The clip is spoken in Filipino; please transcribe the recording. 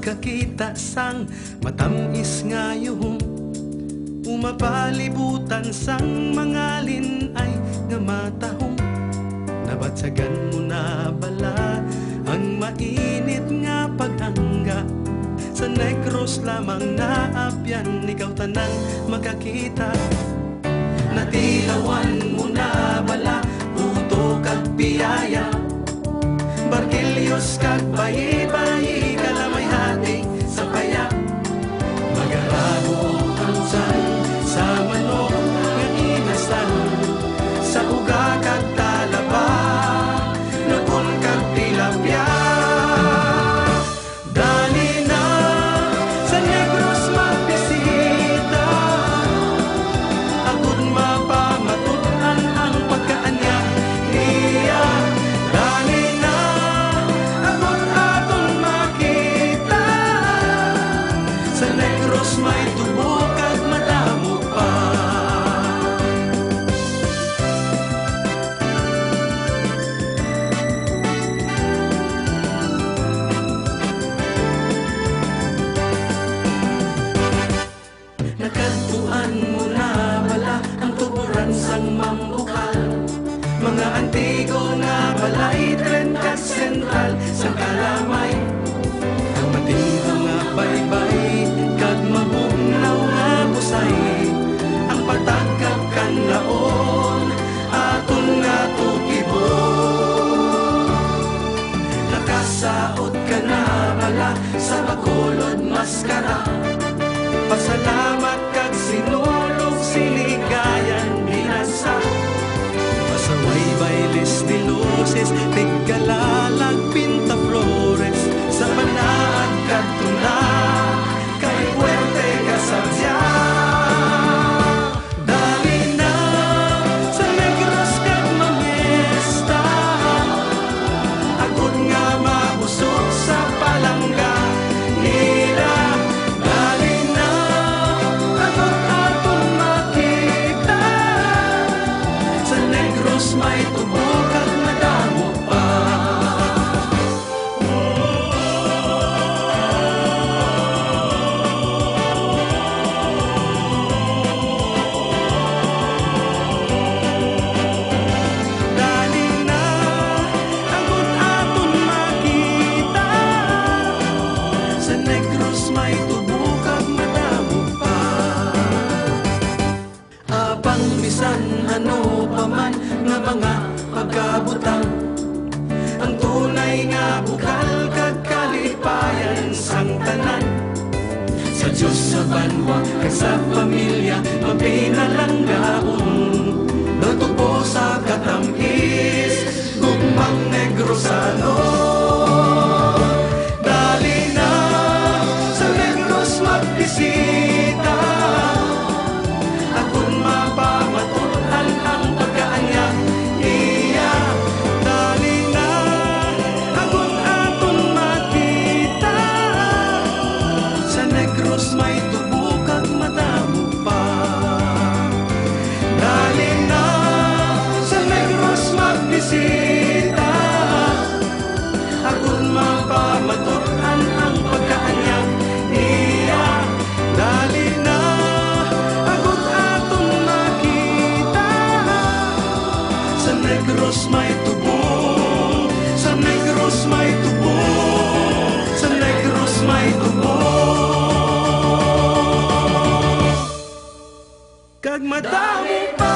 magkakita sang matamis ngayon. Umapalibutan sang mangalin ay nga matahong. Nabatsagan mo na bala ang mainit nga pag-angga. Sa Negros lamang naapyan, ikaw tanang makakita. Natilawan mo na bala, puto kag biyaya. Barkilios kag bayi-bayi, kalamay hati sa paya. Magarabo ang san sa manok nga inasal, sa uga kag talaba, nagul kag tilapia. Dali na sa Negros magbisita, agud mapamatuan ang pagkaanya niya. Dali na agud aton makita, sa Negros may tubo kag madamo pa. Nakantuan mo na bala ang tuburan sang mambukal, mga antigo nga balay, tren kag sentral sang kalamay. Ang matingo nga baybay kag mabugnaw nga busay, ang patag kag kanlaon aton nga tukibon. Nakasaot ka na bala sa Bacolod Maskara, pasalamat kag sinulog siligayan binasa. Pasaway bailes de luces, tigkalalag pinta flores, sa panaad kag tuna kay puerte kasabya. Dali na sa Negros kag mamesta, agud nga mausog sa palangga nila. Dali na agud aton makita, sa Negros may tubo kag madamo pa. Dali na agud aton makita, sa Negros may tubo kag madamo pa. Apang bisan ano pa man nga mga pagkabutang, ang tunay nga bukal kag kalipayan sang tanan. Sa Diyos sa banwa kag sa pamilya mapinalanggaon, natubo sa katamis gugmang Negrosano. Dali na sa Negros magbisita, agud mapamatuan ang pagkaanya niya. Dali na agud aton makita, sa Negros may tubo kag madamo pa. Dali na sa Negros magbisita, agud mapamatuan ang pagkaanya niya. Dali na agud aton makita, sa Negros may tubo, sa Negros may tubo, sa Negros may tubo kag madamo pa.